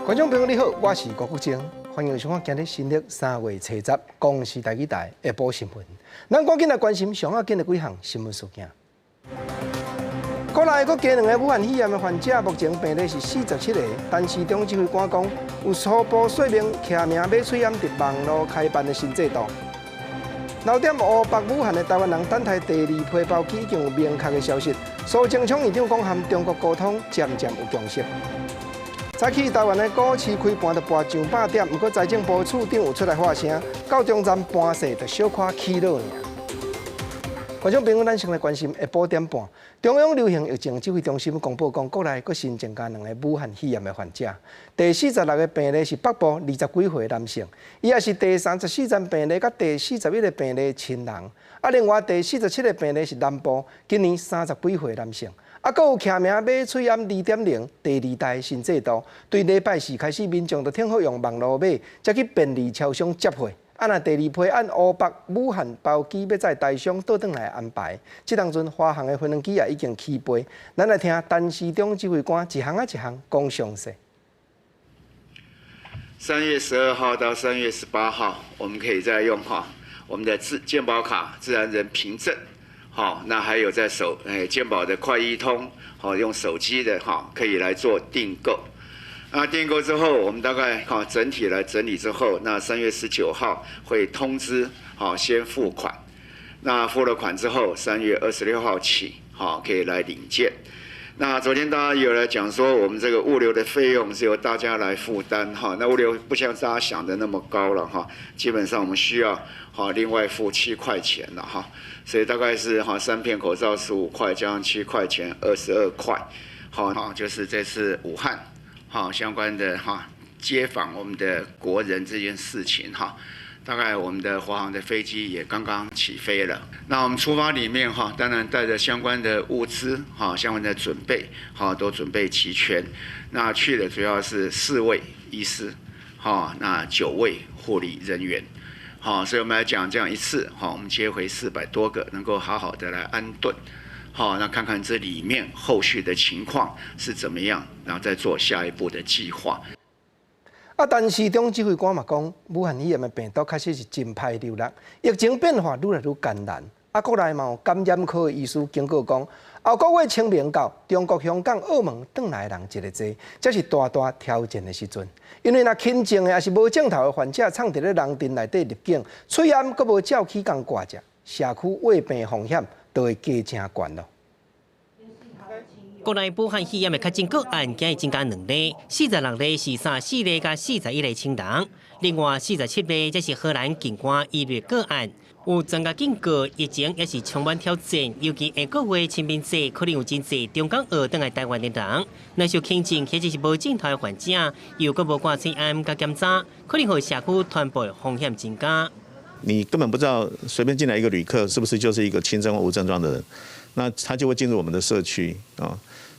观众朋友你好，我是郭国正，欢迎收看今日新历3月初10公视台语台下晡新闻。咱赶紧来关心上要紧的几项新闻事件。国内佫加2个武汉肺炎的患者，目前病例是47个，但市中指挥官讲有初步说明徛名买喙炎伫网络开办的新制度。留点乌北武汉的台湾人等待第2批包机已经有明确的消息。苏贞昌院长讲和中国沟通渐渐有共识。早起台湾的股市开盘就跋上100点，不过财政部处长有出来发声，到中站盘势就小可起落尔。观众朋友，咱先来关心下晡点半，中央流行疫情指挥中心公布讲，国内佫新增加2个武汉肺炎的患者。第46个病例是北部20几岁男性，伊也是第34站病例，甲第41个病例亲人。另外第47个病例是南部，今年30几岁男性。佫有徛名买喙炎2.0第2代新制度，对礼拜4开始，民众就挺好用网络买，再去便利超商接货。那第2批按乌北、武汉包机要在台商倒转来安排，这当阵华航的飞机也已经起飞。咱来听陈时中指挥官一项一项讲详细。3月12号到3月18号，我们可以再用我们的健保卡自然人凭证。那还有在健保的快易通，用手机的可以来做订购。那订购之后，我们大概整体来整理之后，那3月19号会通知先付款。那付了款之后，3月26号起可以来领件。那昨天大家有来讲说，我们这个物流的费用是由大家来负担那物流不像大家想的那么高了基本上我们需要另外付7块钱了所以大概是3片口罩15块加上7块钱22块就是这次武汉相关的接访我们的国人这件事情大概我们的华航的飞机也刚刚起飞了。那我们出发里面当然带着相关的物资相关的准备都准备齐全。那去的主要是4位医师那9位护理人员所以我们来讲这样一次我们接回400多个，能够好好的来安顿那看看这里面后续的情况是怎么样，然后再做下一步的计划。但市中指挥官嘛讲，武汉肺炎的病毒确实是真歹流行，疫情变化愈来愈艰难。国内嘛有感染科的医师警告讲，后个月清明到，中国香港、澳门转来的人一个多，这是大大挑战的时阵。因为若轻症的也是无症头的患者，藏伫咧人群内底入境，喙炎阁无照起工挂者，社区胃病风险就会加正悬咯。国内武汉肺炎的确诊个案今日增加2例，46例是34例加41例亲人，另外47例则是荷兰境外移入个案。有专家警告，疫情也是充满挑战，尤其下个月清明节可能有真侪中港澳转来台湾的人，若受轻症或者是无症头的患者，又阁无挂喙炎加检查，可能会社区传播风险增加。你根本不知道随便进来一个旅客是不是就是一个轻症或无症状的人，那他就会进入我们的社区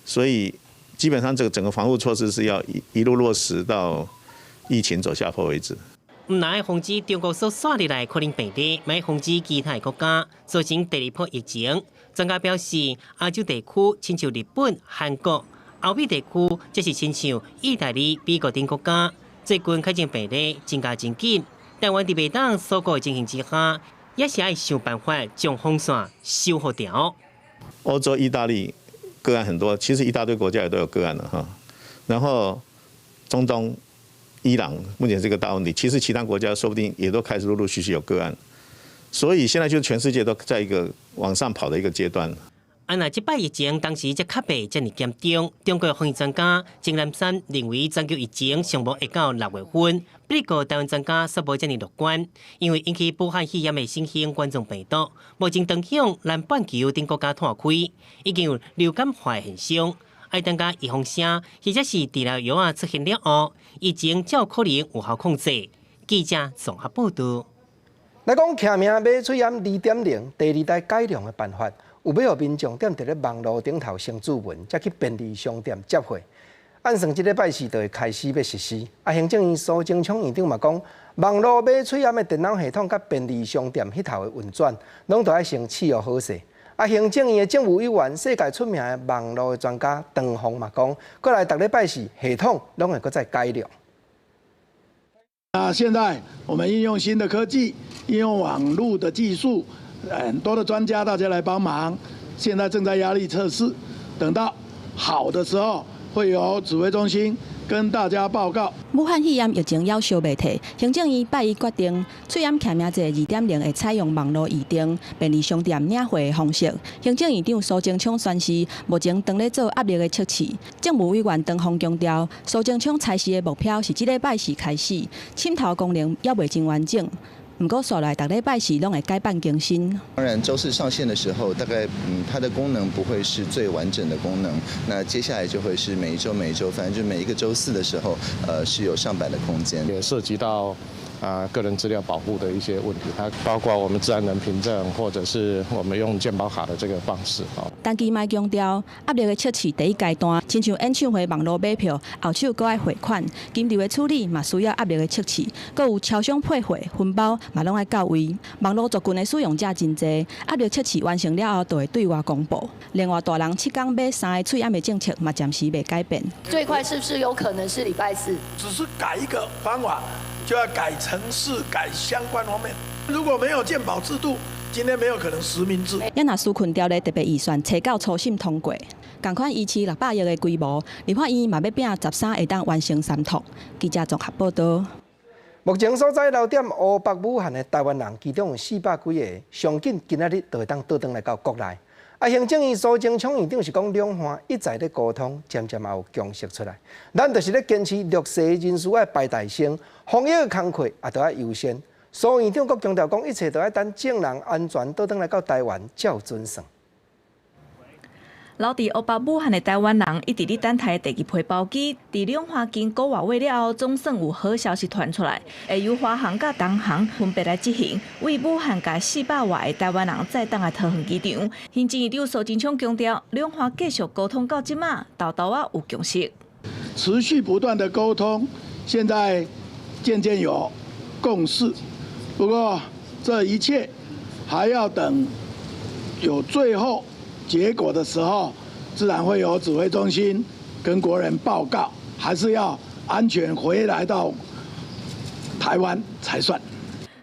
所以基本上这个整个防护措施是要一路落实到疫情走下坡为止。唔乃防止中国所刷入来可能病例，咪防止其他国家造成第2波疫情。专家表示，亚洲地区亲像日本、韩国，欧美地区则是亲像意大利、美国等国家，最近确诊病例增加真紧。台湾伫未当锁国的情形之下，也是要想办法将风线修复掉。欧洲、意大利个案很多，其实一大堆国家也都有个案了然后中东、伊朗目前是个大问题，其实其他国家说不定也都开始陆陆续续有个案，所以现在就是全世界都在一个往上跑的一个阶段。那这摆疫情当时才确诊这么严重，中国防疫专家钟南山认为全球疫情尚无会到6月份，不过台湾专家却无这么乐观，因为引起武汉肺炎的新型冠状病毒，目前登向南半球等国家拓开，已经有流感化的现象。爱等甲预防针或者是治疗药出现了后，疫情才有可能有效控制。记者综合报道。来讲徛名买喙炎2.0第2代改良的办法，有要互民众踮伫咧网络顶头先注文，才去便利商店接货。按算这礼拜4就会开始要实施。行政院苏贞昌院长嘛讲，网络买喙炎的电脑系统甲便利商店迄头的运转，拢都要先试用好势。行政院的政务委员、世界出名的网络专家唐凤嘛讲，过来逐礼拜4系统拢会搁再改良。现在我们应用新的科技，应用网络的技术，很多的专家大家来帮忙，现在正在压力测试，等到好的时候会由指挥中心跟大家报告。武汉肺炎疫情要烧未退，行政院拜一决定，虽然徛名节2.0会采用网络预订、便利商店领货的方式。行政院长苏贞昌宣示，目前正咧做压力的测试。政务委员长虹强调，苏贞昌采试的目标是这礼拜四开始，渗透功能也未真完整。不过，说来，逐礼拜四拢会改版更新。当然，周四上线的时候，大概它的功能不会是最完整的功能。那接下来就会是每一周，反正就每一个周四的时候，是有上版的空间。也涉及到个人资料保护的一些问题，它包括我们自然人凭证，或者是我们用健保卡的这个方式。但期卖强调，压力的测试第一阶段，亲像演唱会网络买票，后手搁爱汇款，金流的处理嘛需要压力的测试，搁有超商配货、分包嘛拢爱到位。网络族群的使用者真侪，压力测试完成了后，就会对外公布。另外，大人7天买3个催暗的政策嘛暂时未改变。最快是不是有可能是礼拜4？只是改一个方法，就要改程式、改相关方面。如果没有健保制度，今天没有可能实名制。也若纾困条例特别预算提到初审通过，同款预期600亿的规模，立法院嘛要拼13会当完成3读。记者综合报道。目前所在留点乌北武汉的台湾人，其中有400几个，上紧今仔日就会当倒转来到国内。行政院苏贞昌院长是讲，两岸一再咧沟通，渐渐也有共识出来。咱就是咧坚持弱势人士要排大先，防疫工作也都要优先。苏院长阁强调讲，一切都要等证人安全倒转来到台湾才有准算。留伫乌北武汉的台湾人，一直咧等待第二批包机。伫两岸经过外月了后，总算有好消息传出来，会由华航甲东航分别来执行，为武汉甲400外的台湾人再当来桃园机场。行政院长苏贞昌强调，两岸继续沟通到即马，豆豆啊有共识。持续不断的沟通，现在渐渐有共识。不过这一切还要等有最后结果的时候，自然会有指挥中心跟国人报告，还是要安全回来到台湾才算。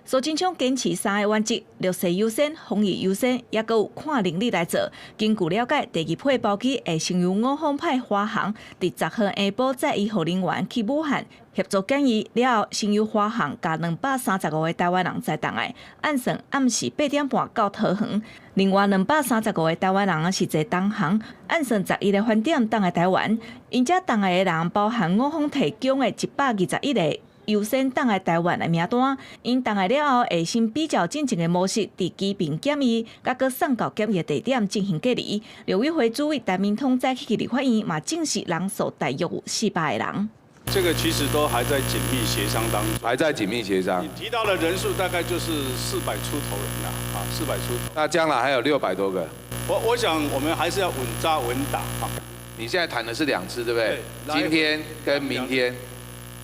苏贞昌坚持3个原则：弱势优先、防疫优先，也阁有看能力来做。根据了解，第二批包机会先由5号派华航，伫10号下晡载1号人员去武汉协助检疫了后，先由华航加235个台湾人载动来，按算暗时8点半到桃园。另外235个台湾人是坐东航，按算11个饭店等来台湾。因遮等来的人包含我方提供的121个优先等来台湾的名单，因等来了后会先比较进前的模式，伫机坪检疫，甲搁送到检疫地点进行隔离。陆委会主委陈明通早起立法院嘛证实人数大约有400个人。这个其实都还在紧密协商当中，还在紧密协商。你提到的人数大概就是400出头人啦，400出头。那将来还有600多个。我想我们还是要稳扎稳打啊。你现在谈的是2次，对不对？对，今天跟明天，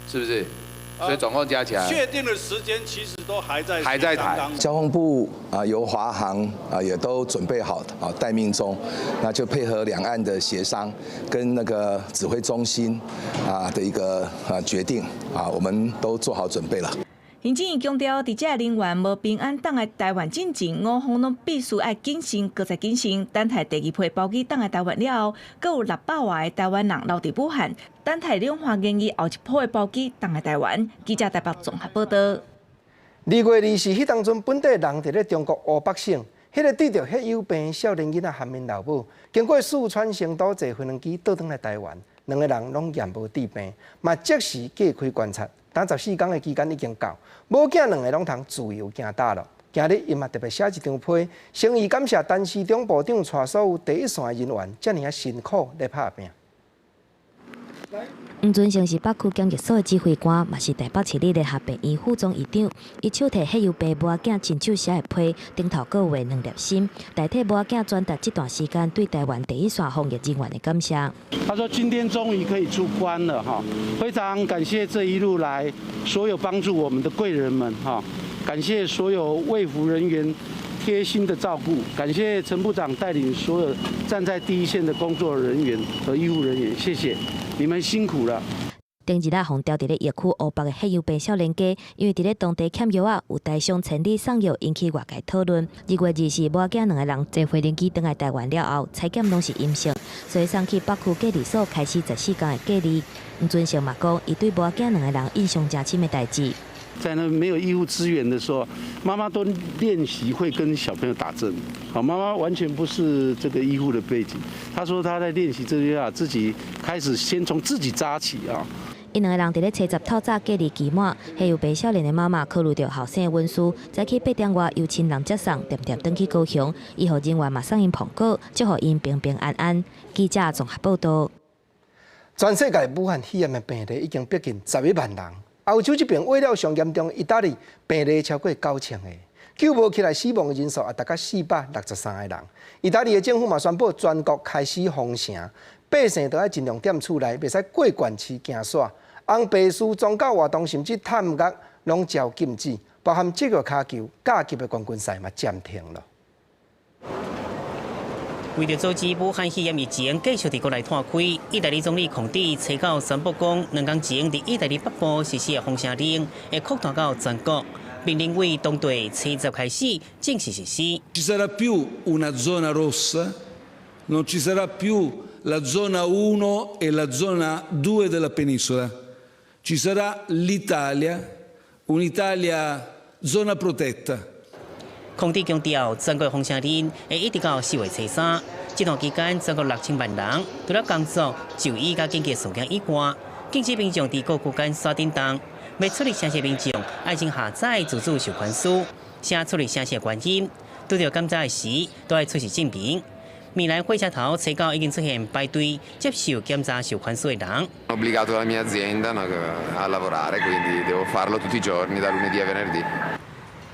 是不是？所以总共加起来，确定的时间其实都还在谈。交通部由华航也都准备好待命中，那就配合两岸的协商，跟那个指挥中心的一个决定我们都做好准备了。行政院强调，伫遮人员无平安等来台湾进前，5方拢必须爱谨慎，搁再谨慎。等待第二批包机等来台湾了后，搁有600外的台湾人留伫武汉，等待两岸建议后一批的包机等来台湾。记者台北综合报道。2月24日，当阵本地人伫咧中国乌北省，迄个得着血友病少年囡仔含面老母，经过四川成都坐飞机倒转来台湾，2个人拢验无致病，嘛即时隔开观察。但14天的期间已经到，母囝2个拢通自由行大陆。今日伊嘛特别写一张批，诚意感谢陈时中部长带所有第一线的人员，遮尔辛苦咧拍拼。黄俊成是北区检疫所的指挥官，嘛是台北市立的合并院副总院长。伊手提血友病母仔囝亲手写的批，顶头各画2粒心，代替母仔囝转达这段时间对台湾第一线防疫人员的感谢。他说：“今天终于可以出关了哈，非常感谢这一路来所有帮助我们的贵人们哈，感谢所有卫福人员贴心的照顾，感谢陈部长带领所有站在第一线的工作人员和医务人员，谢谢你们辛苦了。”顶日啊，互调伫咧疫区乌北的黑油病少年家，因为伫咧当地欠药啊，有大伤千里送药，引起外界讨论。2月24日，母仔2个人坐飞轮机返来台湾了后，采检拢是阴性，所以送去北区隔离所开始14天的隔离。黄俊成嘛讲，伊对母仔2个人印象真深的代志。在那没有医护资源的时候，妈妈都练习会跟小朋友打针。好，妈妈完全不是这个医护的背景。她说她在练习这些啊，自己开始先从自己扎起啊。因2个人伫咧初10透早隔离期满，还有白少年的妈妈考虑到后生的温书，早起8点外由亲人接送，点点登去高雄。医护人员嘛送因捧果，祝福因平平安安。记者综合报道。全世界武汉肺炎的病例已经逼近11万人。欧洲这边为了上严重，意大利病例超过9000个，救无起来死亡的人数也达到463个人。意大利的政府嘛宣布全国开始封城，百姓都要尽量踮厝内，袂使过悬市行耍。红白事、宗教活动甚至探岳拢遭禁止，包含职业骹球、甲级的冠军赛嘛暂停了。为了阻止武汉肺炎疫情继续伫国内拓开，意大利总理孔蒂初九宣布讲，2天前伫意大利北部实施的封城令会扩大到全国，并认为当地初10开始正式实施。Ci sarà più una zona rossa, non ci sarà più la zona 1 e la zona 2 della penisola. Ci sarà l'Italia, un'Italia zona protetta. 孔蒂强调，全国封城令会一直到4月初3。这段期间，全国6000万人除了工作、就医甲经济事件以外，禁止民众伫各区间耍电动。要处理城市民众，爱先下载自主授权书，写处理城市原因。拄到检查时，都要出示证明。米兰火车头初九已经出现排队接受检查授权书的人。Obbligato dalla mia azienda a lavorare, quindi devo farlo tutti i giorni, da lunedì a venerdì.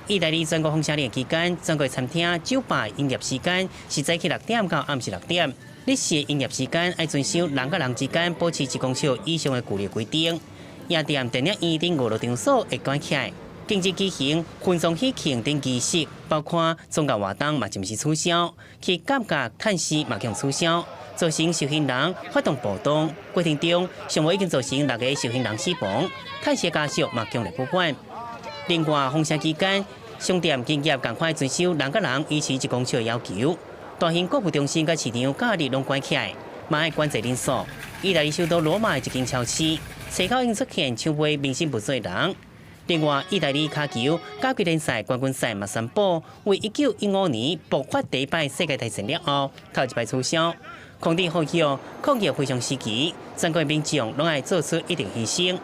意大利全国封城令期间，全国餐厅、酒吧营业时间是早起6点到暗时6点。日时营业时间要遵守人甲人之间保持1公尺以上的距离规定。夜店、电影院等娱乐场所会关起来，禁止举行婚丧喜庆等仪式，包括宗教活动嘛暂时取消，去感觉探视嘛将取消。造成受刑人发动暴动，过程中上无已经造成6个受刑人死亡，探视家属嘛强烈不管。另外，封城期间，商店营业赶快遵守人甲人维持1公尺的要求。大型购物中心甲市场假日拢关起来，嘛爱管制人数。意大利首都罗马的一间超市，初九已经出现抢买明星不做的人。另外，意大利骹球甲级联赛冠军赛嘛宣布，为1915年爆发第一摆世界大战了后，头一摆取消。孔蒂呼吁抗疫非常时期，全国民众拢爱做出一定牺牲。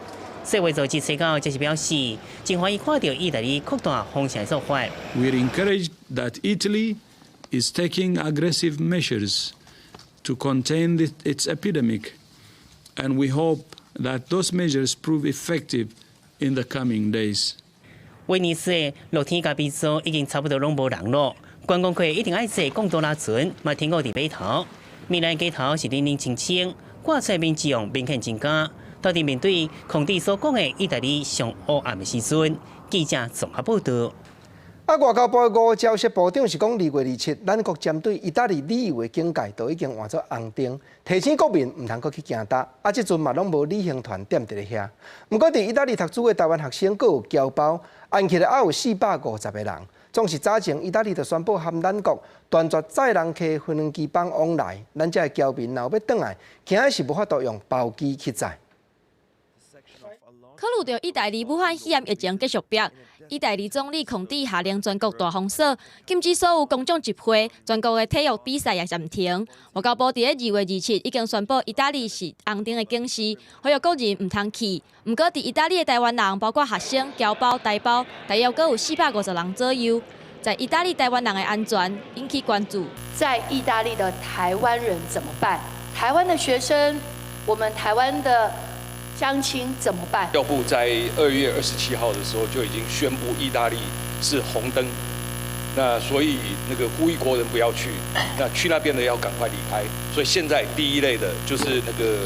世卫组织初九则是表示，真欢喜看到意大利扩大封城做法。We are encouraged that Italy is taking aggressive measures to contain its epidemic, and we hope that those measures prove effective in the coming days. 威尼斯的露天咖啡座已经差不多拢无人了，观光客一定爱坐贡多拉船，嘛停靠伫码头。米兰街头是冷冷清清，挂出民众明显增加。到底面对孔蒂所讲的意大利上黑暗的时阵，记者综合报道。外交部5交涉部长是讲，2月27日，咱国针对意大利旅游的境界都已经换作红灯，提醒国民唔通阁去行搭。这阵嘛拢无旅行团点伫咧遐。不过，伫意大利读书的台湾学生，阁有侨胞，按起来还有450个人。总是早前意大利就宣布含咱国断绝载人客飞轮机帮往来，咱这侨民若要转来，惊是无法度用包机去载。考虑到意大利武汉肺炎疫情继续逼，意大利总理孔蒂下令全国大封锁，禁止所有公众集会，全国的体育比赛也暂停。外交部伫2月27日已经宣布，意大利是红灯的警示，呼吁国人唔通去。不过，伫意大利的台湾人，包括学生、侨胞、台胞，大约阁有450人左右。在意大利台湾人的安全引起关注。在意大利的台湾人怎么办？台湾的学生，我们台湾的乡亲怎么办？教部在2月27号的时候就已经宣布，意大利是红灯，那所以那个呼吁国人不要去，那去那边的要赶快离开。所以现在第一类的就是那个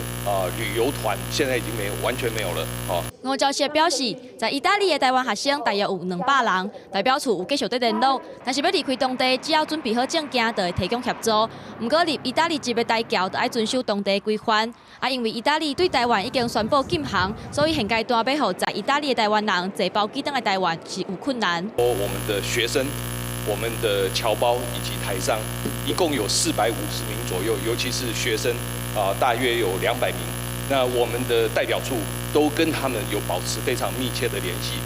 旅游团，现在已经完全没有了啊。吴钊燮表示，在意大利的台湾学生大约有200人，代表处有继续在联络，但是要离开当地，只要准备好证件，就会提供协助。不过入意大利籍的台侨，就要遵守当地规范。因为意大利对台湾已经宣布禁航，所以现阶段要让在意大利的台湾人坐包机回来台湾是有困难。我们的学生。我们的侨胞以及台商一共有450名左右，尤其是学生大约有200名。那我们的代表处都跟他们有保持非常密切的联系。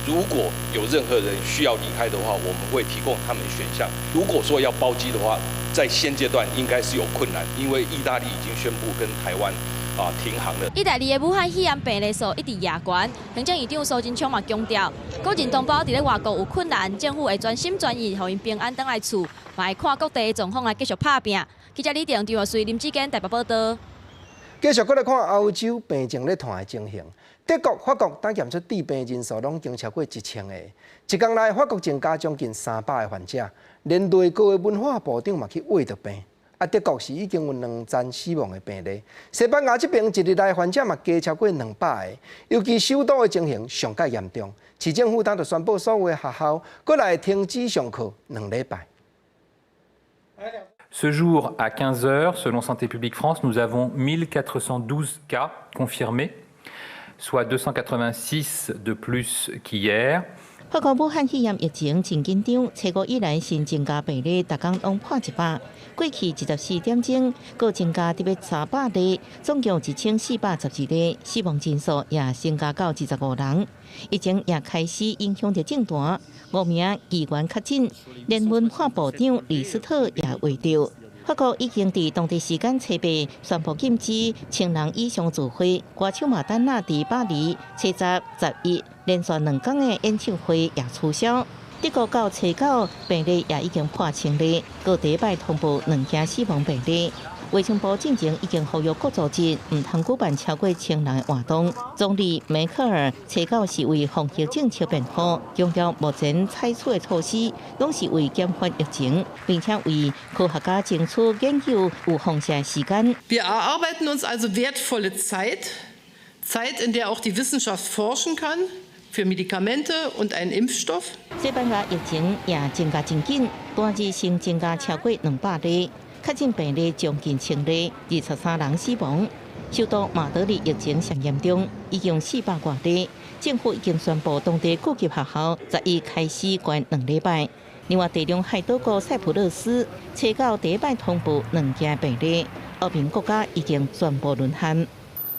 如果有任何人需要离开的话，我们会提供他们选项。如果说要包机的话，在现阶段应该是有困难，因为意大利已经宣布跟台湾停航了。意大利的武汉肺炎病例数一直夜悬，行政院长苏贞昌嘛强调，国人同胞伫咧外国有困难，政府会专心专意，让因平安回来厝，嘛会看各地的状况来继续打拼。记者李定张随林志坚台北报道。继续过来看欧洲病症咧团的情形，德国、法国打检出致病人数拢经超过1000个，一天内法国增加将近300个患者，连累各个文化部长嘛去挖着病。德国是已经有2宗死亡的病例，西班牙这边一日内患者嘛加超过200个，尤其首都的情形上介严重，市政府当就宣布所有的学校过来停止上课2礼拜。Ce jour, à 15 h, selon Santé publique France, nous avons 1412 cas confirmés, soit 286 de plus qu'hier. 法国武汉肺炎疫情真紧张，初5以来新增加病例，逐天拢破100。过去24点钟，各增加特别300例，总共1412例，死亡人数也增加到25人。疫情也开始影响着政坛，5名议员确诊，连文化部长李斯特也围着。法国已经伫当地时间初8宣布禁止1000人以上聚会，歌手马丹娜伫巴黎初10、11连续2天的演唱会也取消。德国到初9病例也已经破1000例，各地摆通报2件死亡病例。卫生部进前已经呼吁各组织唔通举办超过1000人的活动。总理梅克尔初9是为防疫政策辩护，强调目前采取的措施拢是为减缓疫情，并且为科学家争取研究有放射时间。Wir erarbeiten uns also wertvolle Zeit, in der auch die Wissenschaft forschen kann. Für Medikamente und einen Impfstoff. 西班牙疫情也增加真紧，单日新增加超过200例，确诊病例将近1000例，23人死亡。首都马德里疫情上严重，已经400多例。政府已经宣布当地各级学校11开始关2礼拜。另外，地中海岛国塞浦路斯初9第一摆通报2件病例，欧盟国家已经全部沦陷。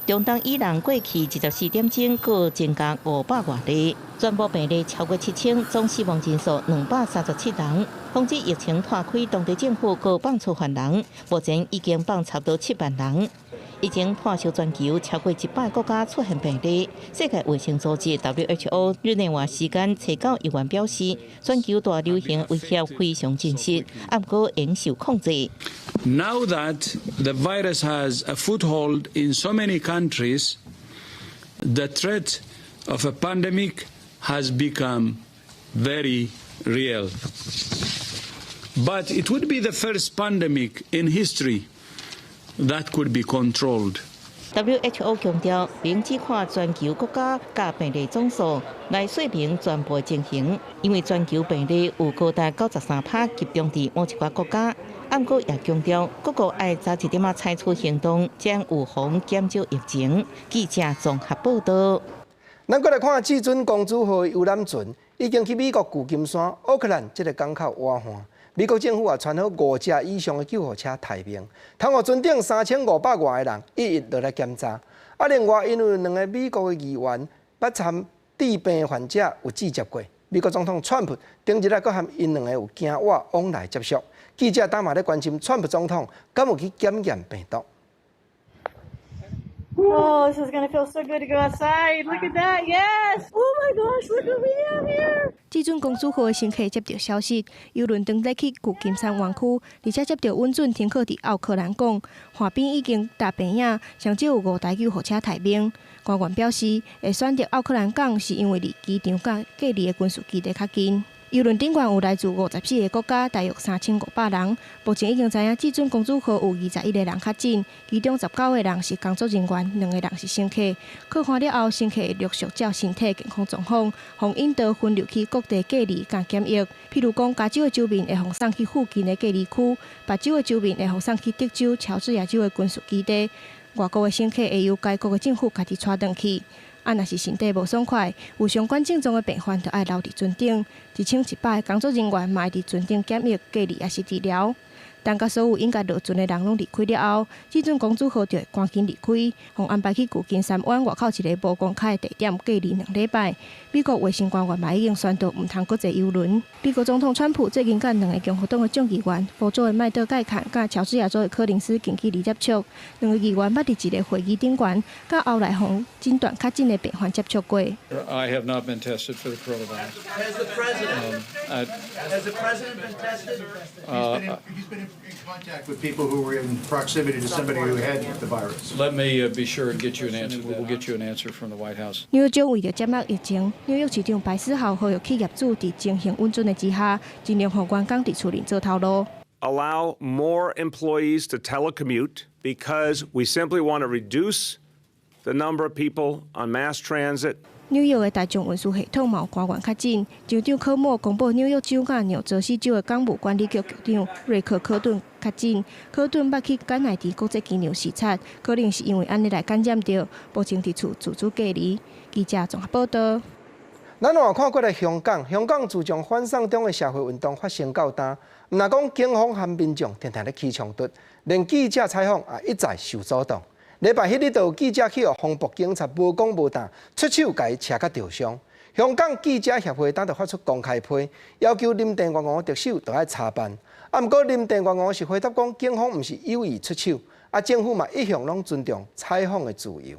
中东伊朗过去24点钟，各增加500多例，全部病例超过7000，总死亡人数237人。防止疫情拓开，当地政府各放出犯人，目前已经放差不多7万人。已经破烧全球超过100国家出现病例。世界卫生组织 WHO 日内瓦时间初9议员表示，全球大流行威胁非常真实，不过仍受控制。Now that the virus has a foothold in so many countries, the threat of a pandemic has become very real. But it would be the first pandemic in history that could be controlled. WHO 强调，并只看全球国家甲病例总数来说明全部情形，因为全球病例有高达93%集中伫某一寡国家。不过也强调，各国要早一点采取行动，将预防减少疫情。记者综合报道。咱过来看至尊公主号游览船已经去美国旧金山、奥克兰这个港口挖岸。美国政府也传好5架以上的救护车待命，通互船顶3500外的人一一落来检查。另外，因为2个美国的议员捌参致病患者有接触过，美国总统川普顶日佫和因2个有行话往来接触。记者当嘛咧关心川普总统敢有去检验病毒。Oh, this is gonna feel so good to go outside. Look at that, yes! Oh my gosh, look what we have here! 至尊公主号的乘客接到消息，游轮登来去旧金山湾区，而且接到稳准停靠伫奥克兰港，岸边已经搭病影，上少有5台救护车待命。官员表示，会选择奥克兰港是因为离机场甲隔离的军事基地较近。邮轮顶悬有来自54个国家，大约3500人。目前已经知影至尊公主号有21个人确诊，其中19个人是工作人员，2个人是乘客。考看了后，乘客会陆续照身体健康状况，互引导分流去各地隔离甲检疫。譬如讲，加州的州民会互送去附近的隔离区，北州的州民会互送去德州、乔治亚州的军事基地。外国的乘客会由该国的政府家己带转去。若是身体无爽快，有相关症状的病患，就要留伫船顶。1100个工作人员嘛会伫船顶检疫、隔离也是治疗。等甲所有应该落船的人拢离开了后，至尊公主号就会赶紧离开，互安排去旧金山湾外口一个无公开的地点隔离2礼拜。美国卫生官员嘛已经宣布唔通搁坐邮轮。美国总统川普最近甲2个共和党的众议员，佛州的麦德盖坎甲乔治亚州的柯林斯近距离接触。2个议员捌伫一个会议顶悬，甲后来互诊断确诊的病患接触过。I have not been tested for the coronavirus. Has the president? Has the president been tested? He's been in contact with people who were in proximity to somebody who had the virus. Let me be sure and get you an answer. We will get you an answer from the White House. 纽约州为了减压疫情，纽约市长白思豪呼吁企业主伫情形稳准的之下，尽量互员工伫厝内做头路。Allow more employees to telecommute because we simply want to reduce the number of people on mass transit. 纽约的大众运输系统嘛有官员确诊，州长科莫公布纽约州甲纽泽西州的港务管理局局长瑞克·科顿确诊。科顿捌去甘乃迪国际机场视察，可能是因为安尼来感染到，目前伫厝自主隔离。记者综合报道。咱换看过来香港，香港自从反送中的社会运动发生到今，毋但讲警方和民众天天咧起冲突，连记者采访也一再受阻挡。礼拜迄日，就有记者去互防暴警察无讲无答，出手甲伊车甲吊伤。香港记者协会当就发出公开批，要求林郑月娥特首就要查办。毋过林郑月娥是回答讲，警方毋是有意出手，政府嘛一向拢尊重采访的自由。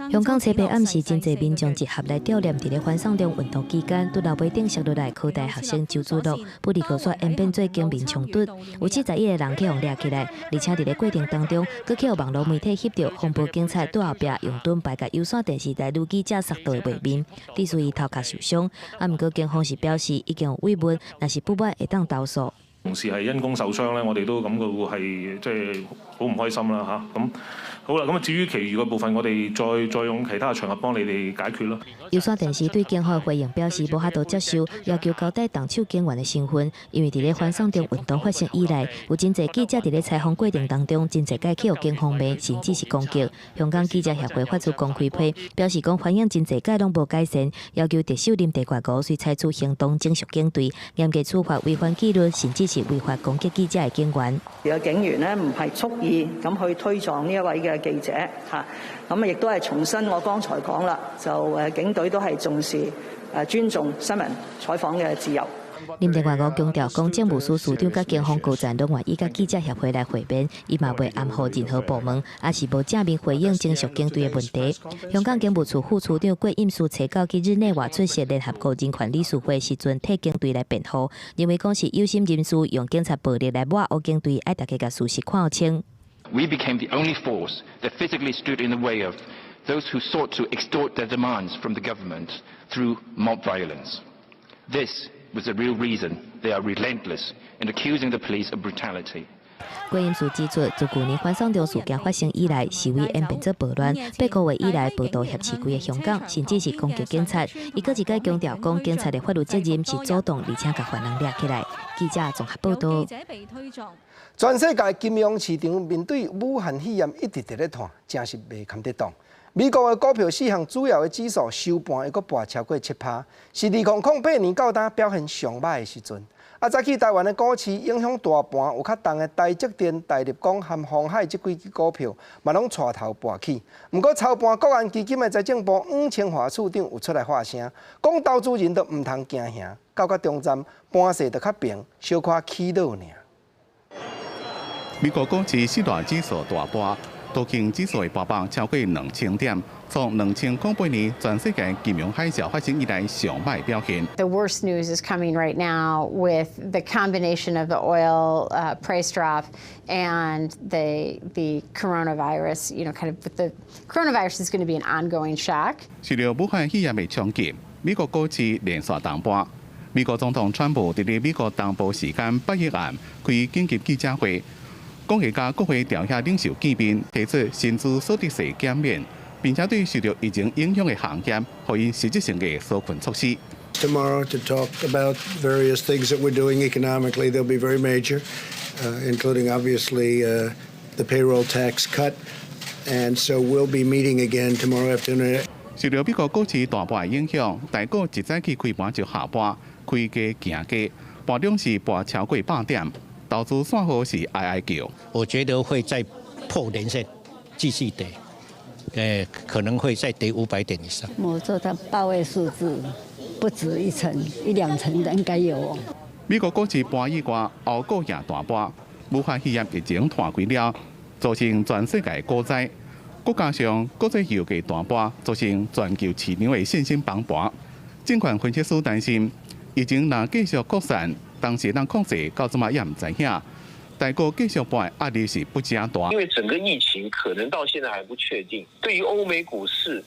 香港西北暗时，真侪民众集合来悼念，伫咧反送中运动期间，拄老尾顶摔落来科大学生周子乐，不离高线演变做警民冲突，有71个人去互掠起来，而且伫咧过程当中，佫去互网络媒体翕到防暴警察伫后壁用盾牌甲有线电视台女记者杀到的画面，致使伊头壳受伤。毋过警方是表示已经有慰问，若是不满会当投诉。同事係因公受傷咧，我哋都感到係即係好唔開心啦嚇。咁好啦，咁至於其餘嘅部分，我哋再用其他場合幫你哋解決咯。有線電視對警方回應表示無法度接受，要求交代動手警員的身份，因為伫咧反送中運動發生以來，有真濟記者伫咧採訪過程當中，真濟解去互警方罵，甚至是攻擊。香港記者協會發出公開批，表示講反映真濟屆攏無改善，要求特首林鄭月娥須採取行動整肅警隊，嚴格處罰違反紀律，甚至是違法攻擊記者嘅警員。有警員呢唔係蓄意咁去推撞呢一位嘅記者嚇，咁啊亦都係重申我剛才講啦，就警隊都係重視尊重新聞採訪嘅自由。林鄭月娥強調，講政務司司長甲警方高層攏願意甲記者協會來會面，伊嘛袂暗號任何部門，也是無正面回應整肅警隊的問題。香港警務處副處長郭蔭書初九日內外出席聯合國人權理事會時陣，替警隊來辯護，認為講是有心人士用警察暴力來抹黑警隊，愛大家甲事實看清。We became the only force that physically stood in the way of those who sought to extort their demands from the government through mob violence. This was the real reason they are relentless in accusing the police of brutality. 郭蔭書指出，自去年反送中事件發生以來，示威演變做暴亂，8個月以來暴徒挾持規個香港，甚至是攻擊警察。伊閣一再強調，講警察的法律責任是主動，而且甲犯人掠起來。記者綜合報道。全世界金融市場面對武漢肺炎一直在咧拖，真是未堪得當。美國嘅股票4項主要嘅指數收盤會閣跌超過7%，是2008年到今表現上歹嘅時陣。早起台灣嘅股市影響大盤，有較重嘅台積電、大立光和鴻海這幾支股票，嘛攏帶頭跋起。不過操盤國安基金嘅財政部吳清華處長有出來發聲，講投資人都唔通驚嚇，到個中站盤勢就較平，小可起落爾。美國股市4大指數大跌。道瓊指數大跌超過2000點，從2008年全世界金融海嘯發生以來上壞表現。The worst news is coming right now with the combination of the oil price drop and the coronavirus. You know, kind of the coronavirus is going to be an ongoing shock. 隨著武漢肺炎嘅衝擊，美国股市连续重磅。美国总统川普伫美国东部时间8日暗开紧急记者会，讲会甲国会调查领袖见面，提出薪资所得税减免，并且对受到疫情影响的行业，予因实质性的纾困措施。Tomorrow to talk about various things that we're doing economically. They'll be very major, including obviously the payroll tax cut, and so we'll be meeting again tomorrow afternoon. 受到美国股市大盘影响，台股一早起开盘就下盘。开价行价，盘中是盘超过100点，投资散户是哀哀叫。我觉得会再破连线，继续跌，可能会再跌500点以上。我做到8位数字，不止1成、1-2成的应该有哦。美国股市盘以外，欧股也大盘，武汉肺炎疫情拖开了，造成全世界股灾。再加上国际油价大盘，造成全球市场的信心崩盘。证券分析师担心。疫情若继续扩散，当时能控制到怎么也唔知影。台股继续盘压力是不加大，因为整个疫情可能到现在还不确定，对于欧美股市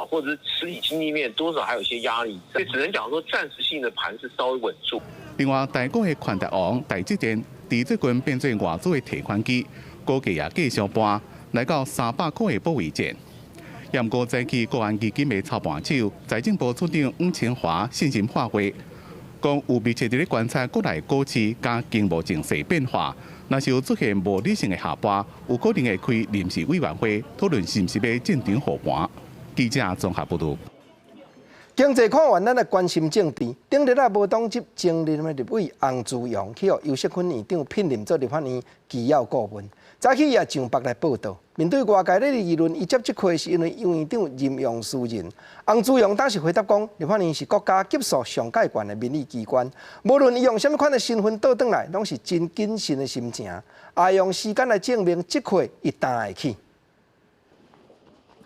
或者实体经济面多少还有一些压力，所以只能讲说暂时性的盘是稍微稳住。另外，台股的宽达王台积电伫最近变做外资的提款机，股价也继续盘来到300块的保卫战。不过，早起国安基金的操盘手财政部处长黄清华信心发挥。讲有密切地观察国内股市加经贸情势变化，若是有出现无理性的下盘，有可能会开临时委员会讨论是毋是要进场护盘。记者综合报道。经济看完，咱来关心政治。顶日啊，无党籍前任的立委洪志阳去予游锡堃院长聘任做立法院机要顾问。早起也上北来报道，面对外界的议论，伊接这亏是因为院长任用私人。洪志阳当时回答讲，立法院是国家级数上界悬的民意机关，无论伊用什么款的身份倒转来，拢是真谨慎的心情，也用时间来证明这亏伊担会起。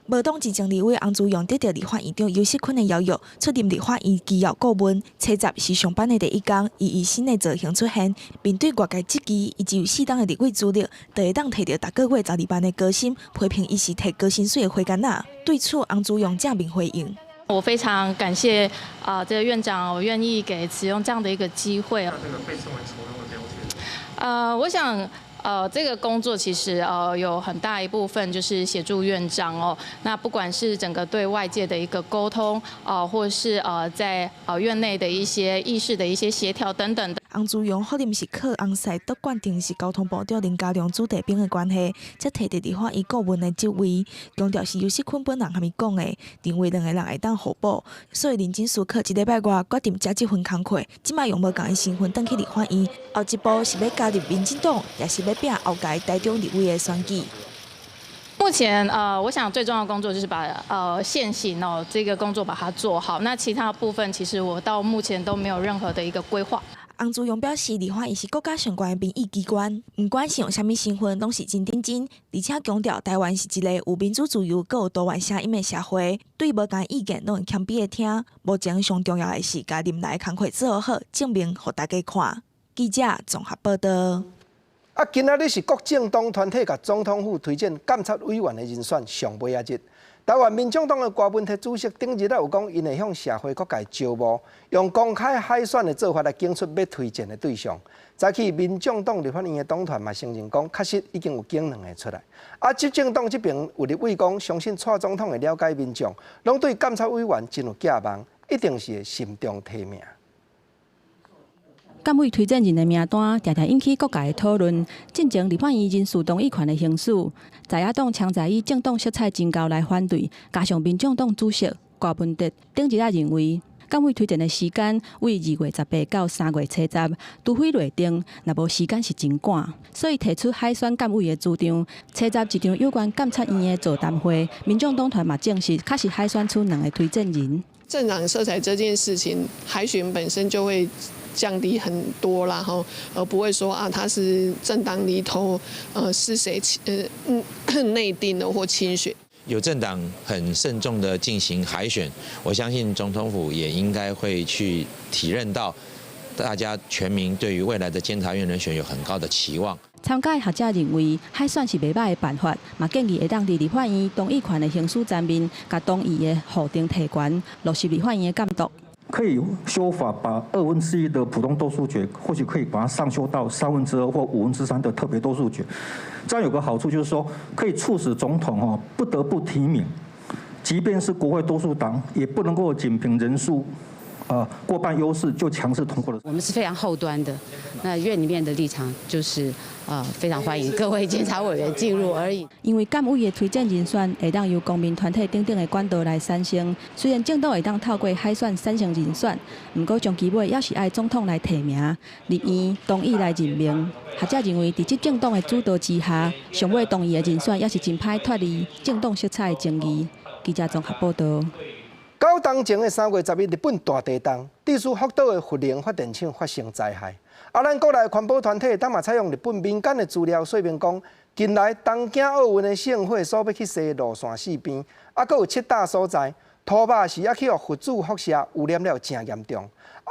无党籍前立委洪志阳得到立法院长游锡堃的邀约，出任立法院机要顾问。初10是上班的第一天，伊以新的造型出现，并对外界质疑伊只有适当的立委资历，就会当摕到逐个月12万的高薪，批评伊是摕高薪水的花干仔。对此，洪志阳正面回应：我非常感谢这个院长，我愿意给使用这样的一个机会。这个被称为丑陋的标签。我想。这个工作其实有很大一部分就是协助院长哦。那不管是整个对外界的一个沟通或是在院内的一些议事的一些协调等等的。洪志阳后任是靠洪赛德冠定是交通部长林佳龙子弟兵的关系，才摕到立法院顾问的职位。强调是游锡堃本人和伊讲的，认为两个人会当互补，所以认真思考1礼拜外，决定接这份工作。即摆用无共的身份登去立法院，后一步是要加入民进党，也是要拼后届台中立委的选举。目前我想最重要的工作就是把现行这个工作把它做好。那其他的部分，其实我到目前都没有任何的一个规划。洪志阳表示，立法院是国家上悬的民意机关，不管是用什么身份，拢是真认真，而且强调台湾是一个有民主自由、佮有多元声音的社会，对无同意见拢会谦卑的听。目前上重要的是，把任内的工作做好，证明给大家看。记者综合报道。今仔日是各政党团体甲总统府推荐监察委员的人选上尾仔日。台湾民众党的郭文铁主席顶日有讲，因会向社会各界招募，用公开海选的做法来拣出要推荐的对象。早起民众党立法院的党团嘛承认讲，确实已经有拣2个出来。执政党这边有立委讲，相信蔡总统会了解民众，拢对监察委员真有寄望，一定是会慎重提名。监委推荐人的名单常常引起各界的讨论。进前立法院人事同意权的行使，在野党常在以政党色彩真高来反对，加上民众党主席郭文哲顶日认为，监委推荐的时间为2月18到3月初10，除非内定，若无时间是真赶，所以提出海选监委的主张。初10一场有关监察院的座谈会，民众党团嘛证实，确实海选出2个推荐人。政党色彩这件事情，海选本身就会降低很多啦，而不会说他是政党里头是谁内定的或亲选。有政党很慎重的进行海选，我相信总统府也应该会去体认到大家全民对于未来的监察院人选有很高的期望。参加的学者认为，海选是袂歹的办法，嘛建议会当伫立法院同意权的行使层面，甲同意的户定提权，落实立法院的监督。可以修法，把1/2的普通多数决，或许可以把它上修到2/3或3/5的特别多数决。这样有个好处就是说，可以促使总统不得不提名，即便是国会多数党，也不能够仅凭人数过半优势就强势通过了。我们是非常后端的，那院里面的立场就是非常欢迎各位监察委员进入而已。因为监委的推荐人选会当由公民团体等等的管道来产生，虽然政党会当透过海选产生人选，不过终其尾也是爱总统来提名，立院同意来任命。学者认为，在这政党的主导之下，上尾同意的人选也是真歹脱离政党色彩的争议。记者综合报道。较当前的3月11日，日本大地震，地处福岛的福陵发电厂发生灾害。咱国内环保团体当嘛采用日本民间的资料说明讲，近来东京奥运的圣火所要去西路线四边，阁有7大所在，土瓦是去互核子辐射污染了真严重。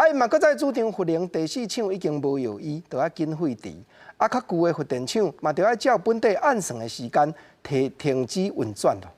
因嘛搁再主张福陵第4厂已经无药医，就要紧废除。较旧的发电厂嘛，就要照本地按算的时间停止运转了。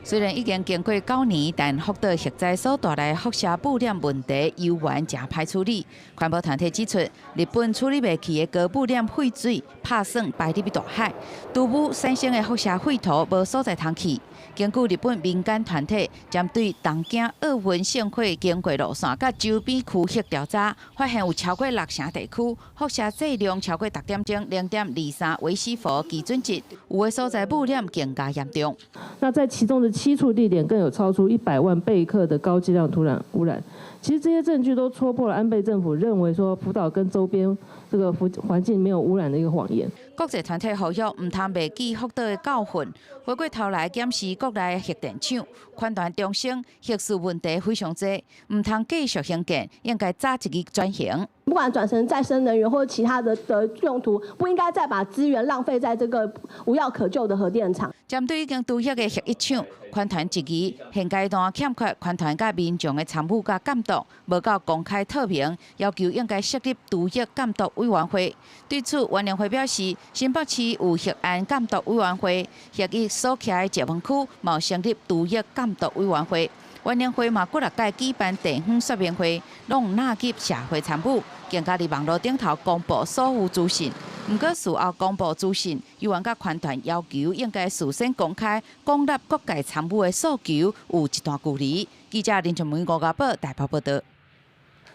虽然已经经过9年，但福岛核灾所带来辐射污染问题犹原正歹处理。环保团体指出，日本处理袂起的高污染废水拍算排入大海，除污产生的辐射废土无所在通去。根据日本民间团体针对东京奥运圣火经过路线甲周边区域调查，发现有超过6成地区辐射剂量超过特点钟0.23微西弗基准值，有的所在污染更加严重。那在其中的7处地点更有超出100万贝克的高剂量土壤污染。其实这些证据都戳破了安倍政府认为说福岛跟周边这个环境没有污染的一个谎言。国际团体呼吁唔通忘记福岛的教训，回过头来检视国内的核电厂，判断中心核数问题非常多，唔通继续兴建，应该早一日转型。不管转成再生能源或者其他的用途，不应该再把资源浪费在这个无药可救的核电厂。针对已经除役的核一厂，环团质疑现阶段欠缺环团甲民众的参与甲监督，无够公开透明，要求应该设立除役监督委员会。对此，原联会表示，新北市有核安监督委员会，核一所徛的石门区嘛成立除役监督委员会。原联会嘛过6届举办地方说明会，拢纳入社会参与，更加伫网络顶头公布所有资讯。不过事后公布资讯，有员甲团团要求应该事先公开，广纳各界参与的诉求有一段距离。记者林俊文5月报台北报道。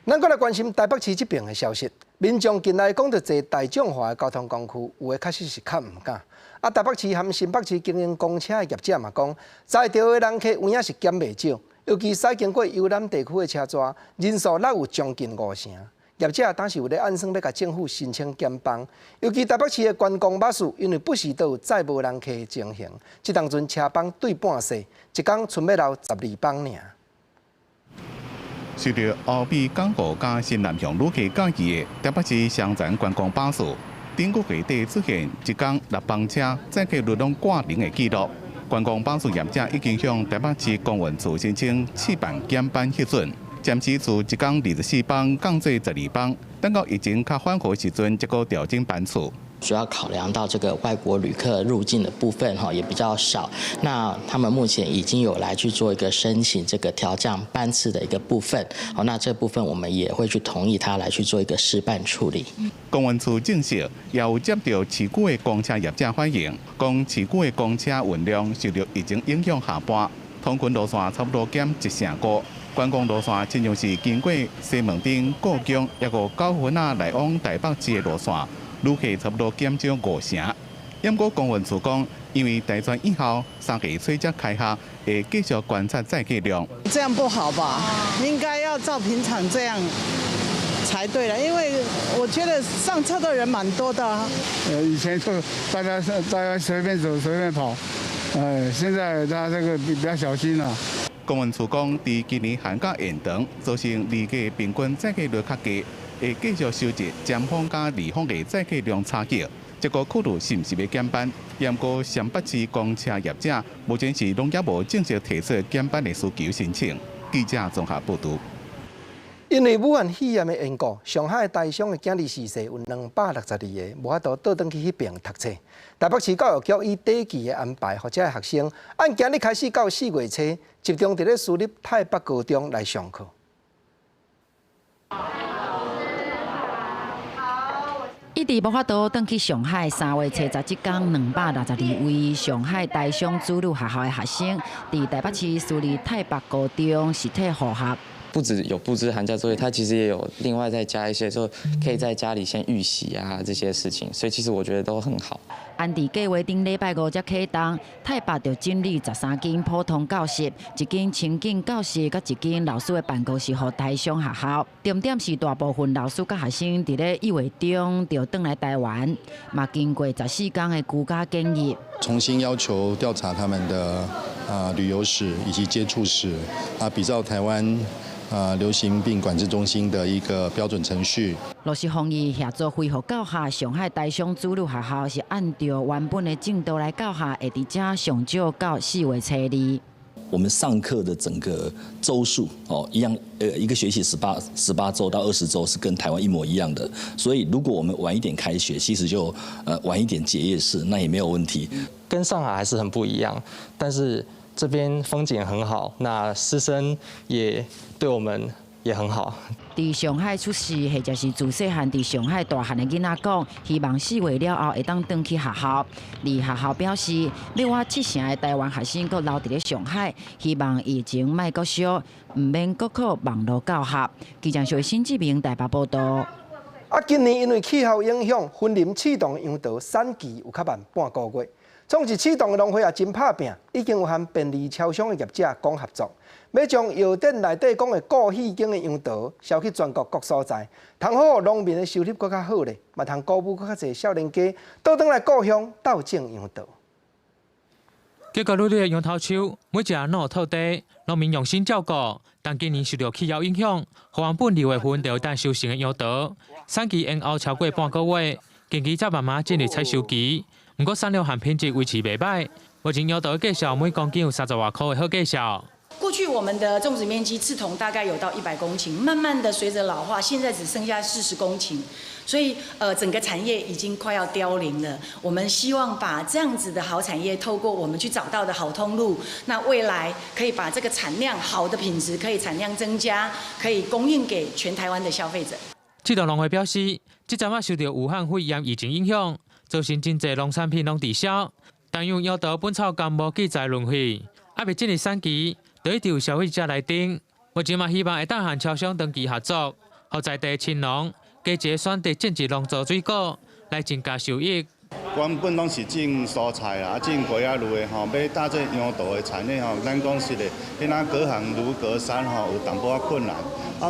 咱搁来关心台北市这边的消息。民众近来讲到坐大众化的交通工具，有的确实是较唔敢。台北市和新北市经营公车的业者嘛讲，载着的人客有影是减袂少，尤其驶经过游览地区的车抓人数若有将近5成。业者当时有咧暗算要甲政府申请减帮，尤其台北市的观光巴士，因为不时都有载无人客的情形，这当阵车帮对半世，一天剩要留12帮尔。受到欧美港澳加新南向旅客介意的台北市双层观光巴士，顶个月底出现一天6班车载客率拢挂零的记录。观光巴士业者已经向台北市公运处申请7班减班核准。暂时自一天24班降至12班，等到疫情较缓和时阵，再个调整班次。主要考量到这个外国旅客入境的部分也比较少，那他们目前已经有来去做一个申请这个调降班次的一个部分，那这部分我们也会去同意他来去做一个试办处理。公运处证实，也有接到市区的公车业者反映，讲市区的公车运量受到疫情影响下滑，通勤路线差不多减1成5。观光路线亲像是经过西门町、故宫，抑个9份来往台北市的路线，旅客差不多减少5成。不过公运处讲，因为大选以后3个月才开学，会继续观察载客量。这样不好吧？应该要照平常这样才对了，因为我觉得上车的人蛮多的啊。以前就大家随便走随便跑，现在大家这个比较小心了。公运处讲，伫今年寒假延长，造成离个平均载客率较低，会继续收集尖峰加离峰的载客量差距。这个考虑是毋是要减班？不过新北市公车业者目前是拢也无正式提出减班的需求申请。记者综合报道。因为武汉肺炎的缘故，上海台商的囝儿逝世有262个，无法度倒转去迄边读册。台北市教育局以短期的安排，或者学生按今日开始到4月初，集中伫咧私立台北高中来上课。一直无法度转去上海3月初17天，262位上海台商主流学校的学生，伫台北市私立台北高中实体复学。不止有布置寒假作业，它其实也有另外再加一些，说可以在家里先预习啊这些事情，所以其实我觉得都很好。按伫计划顶礼拜5才启动，台北就整理13间普通教室、1间情境教室、甲1间老师的办公室，予台商学校。重点是大部分老师甲学生伫咧1月中就转来台湾，嘛经过14天的居家检疫。重新要求调查他们的旅游史以及接触史，比照台湾。流行病管制中心的一个标准程序。落实防疫协助恢复教学，上海台商主流学校是按照原本的进度来教学，会伫遮上少到4月初2。我们上课的整个周数一样，一个学期18周到20周是跟台湾一模一样的。所以如果我们晚一点开学，其实就晚一点结业式，那也没有问题。跟上海还是很不一样，但是这边风景很好，那师生也对我们也很好。伫上海出世或者是自细汉伫上海大汉的囡仔讲，希望4月了后会当转去学校。而学校表示，要我7成的台湾学生阁留伫咧上海，希望疫情莫阁烧，唔免阁靠网络教学。记者小新志明台北报道。今年因为气候影响，森林启动的杨桃产期有较慢半个月。创一启动的农会也真拍拼，已经有和便利超商的业者讲合作，要将药店内底讲的过戏经的杨桃销去全国各所在，通好农民的收入更较好咧，嘛通鼓舞更较侪少年家倒转来故乡斗种杨桃。结果，绿的杨桃树每一个都有土地，农民用心照顾，但今年受到气候影响，原本2月份就有当收成的杨桃，产期延后超过半个月，近期才慢慢进入采收期。不过产量和品质维持袂歹，目前杨桃介绍每公斤有30多块的好介绍。过去我们的种植面积刺桐大概有到100公顷，慢慢的随着老化，现在只剩下40公顷，所以整个产业已经快要凋零了。我们希望把这样子的好产业，透过我们去找到的好通路，那未来可以把这个产量好的品质可以产量增加，可以供应给全台湾的消费者。启动农会表示，这阵受到武汉肺炎疫情影响。造成真侪农产品拢滞销，但用杨桃本草甘无记载轮回，还未进入产期，就一直有消费者来订。目前嘛希望会当和超商长期合作，互在地青农加一个选择种植农作水果，来增加收益。原本拢是种蔬菜啦，种果仔类的吼，要搭这杨桃的产业吼，咱讲实的，迄咱隔行如隔山吼，有淡薄仔困难。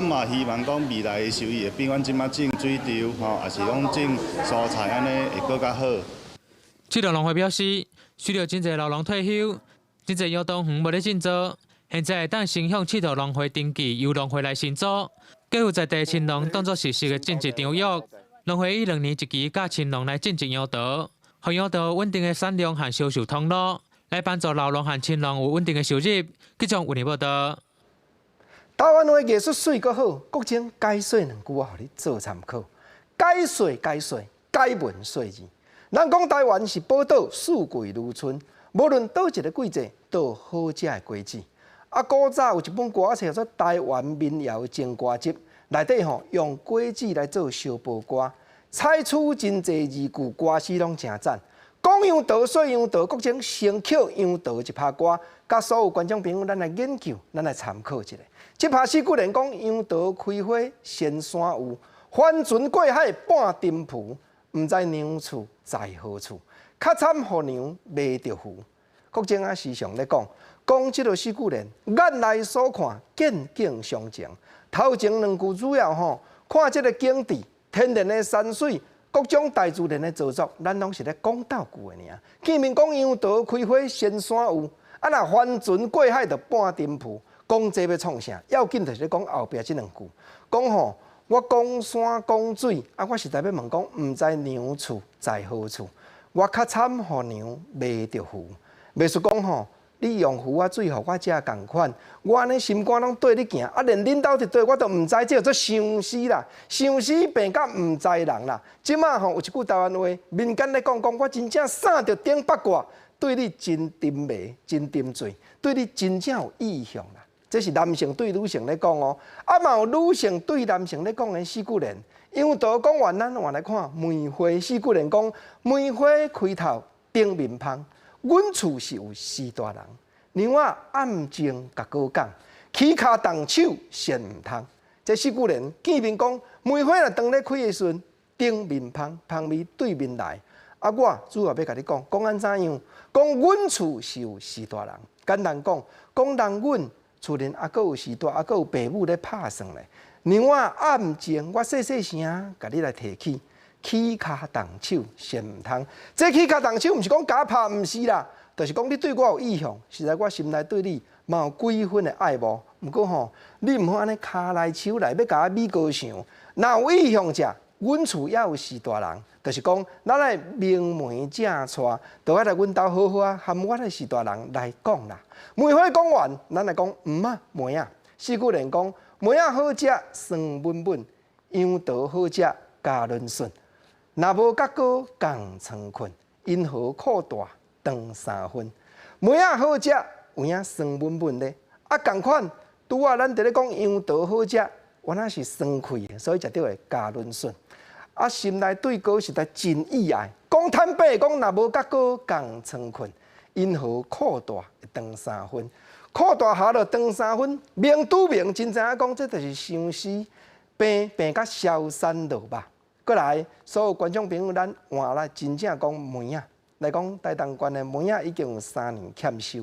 嘛希望讲未来的收益会比阮即马种水稻吼，也是讲种蔬菜安尼会更加好。启动农会表示，随着真侪老农退休，真侪杨桃园无咧种植，现在会当先向启动农会登记，由农会来承租，计有在地青农当作实施的种植场域。农会以2年1期甲青农来种植杨桃，让杨桃稳定的产量和销售通路，来帮助老农和青农有稳定的收入。记者为你报道。台湾的艺术水阁好，国情解说2句话，互你做参考。解说，解文说字。人讲台湾是宝岛，四季如春，无论倒一个季节，都有好食的果子。古早有一本歌册叫做《台湾民谣情歌集》，内底用果子来做小报歌，采取真侪字句，歌词拢真赞。讲杨桃，说杨桃，国情先扣杨桃一拍歌，甲所有观众朋友，咱来研究，咱来参考一下。这拍诗居然讲杨桃开花先山有，帆船过海半沉浮，毋知娘厝在何处，较惨互娘卖着夫。国情时常咧讲这个诗句然，眼内所看，见景相情。头前2句主要看这个景致，天然的山水，各种大自然的造作，咱拢是咧讲道句的尔。见面讲杨桃开花先山有，若帆船过海就半沉浮。讲这要创啥？要紧就是讲后壁这2句，讲我讲山讲水，我实在要问讲，毋知娘厝在何处？我较惨，互娘卖着夫。袂说讲你用壶啊水，互我食共款，我安尼心肝拢对你行，啊，连恁兜一对我都毋知，这叫做相思啦，相思病甲毋知人啦。即马吼有一句台湾话，民间咧讲，我真正衫着顶八卦，对你真沉迷，真沉醉，对你真正有意向啦。这是男性对女性咧讲哦，啊嘛有女性对男性咧讲的四句联。杨导讲完，咱换来看梅花四句联讲：梅花开头顶面芳，阮厝是有四大人。娘仔暗情甲哥讲，起骹动手先毋通。这四句联见面讲，梅花若当咧开的时阵，顶面芳，芳味对面来。啊，我主要要甲你讲，讲安怎样？讲阮厝是有四大人。简单讲，讲人阮厝内还佫有四大，还佫有爸母咧拍算咧。娘仔暗情，我细细声，甲你来提起，起骹动手先毋通。这起骹动手，毋是讲假拍，毋是啦。就是讲你对我有意向，实在我心内对你嘛有几分的爱慕。毋过吼，你毋好安尼骹来手来要甲我米高想。若有意向者，阮厝也有四大人，就是讲咱来明媒正娶，就爱来阮兜好好啊，含我的四大人来讲啦。梅花讲完，咱来讲梅啊。四句联讲：梅啊好食酸稳稳，杨桃好食加润顺。若无甲哥共床困，因何苦大？长3分，梅啊好食，有影酸稳稳咧。啊，共款，拄啊，咱伫咧讲杨桃好食，原来是酸气的，所以食到会加润顺。啊，心内对哥实在真意爱。讲坦白，讲若无甲哥共床困，因何苦大会长3分？苦大下落长3分，明拄明，真知影讲，这就是相思，病甲消散落吧。过来，所有观众朋友，咱换来真正讲梅啊。来讲，台东县的梅仔已经有3年欠收。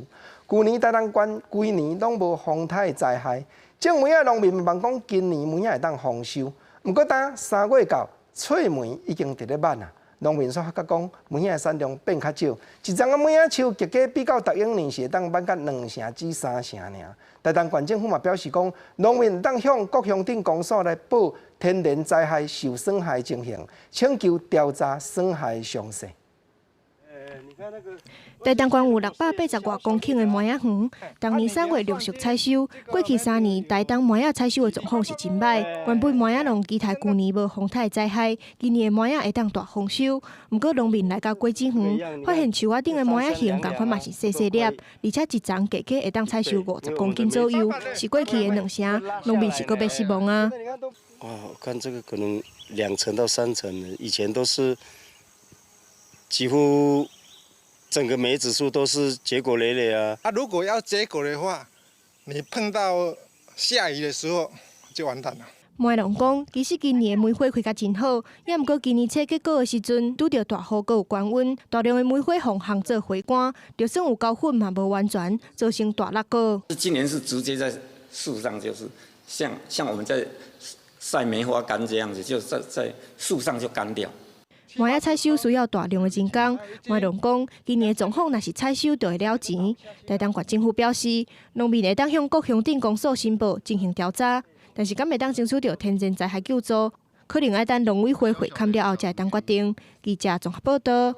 去年台东县规年拢无风台灾害，种梅仔农民望讲今年梅仔会当丰收。毋过当3月到，脆梅已经伫咧挽啊。农民所甲讲，梅仔产量变较少，一丛梅仔树价格比较逐英年是会当挽到2成至3成尔。台东县政府嘛表示讲，农民当向各乡镇公所来报天然灾害受损害情形，请求调查损害详细。台东县有680多公顷的梅仔园，当年3月陆续采收。过去3年，台东梅仔采收的状况是真歹。原本梅仔农期待旧年无风台灾害，今年的梅仔会当大丰收。不过农民来到果子园，发现树仔顶的梅仔形同款嘛是细细粒，而且一丛价格会当采收50公斤左右，是过去的2成。农民是搁要失望啊！我看这个可能2成到3成的，以前都是几乎。整个梅子树都是结果累累啊！如果要结果的话，你碰到下雨的时候就完蛋了。梅农讲，其实今年的梅花开甲真好，也毋过今年采结果的时阵，拄着大雨，佮有高温，大量的梅花红烘做花干，就算有高粉嘛无完全，造成大落果。今年是直接在树上，就是像我们在晒梅花干这样子，就在树上就干掉。梅仔采收需要大量的人工，梅农讲，今年的状况若是采收就会了钱。台东县政府表示，农民会当向各乡镇公所申报进行调查，但是敢会当争取到天然灾害救助，可能要等农委会会勘了后才会当决定。记者综合报道。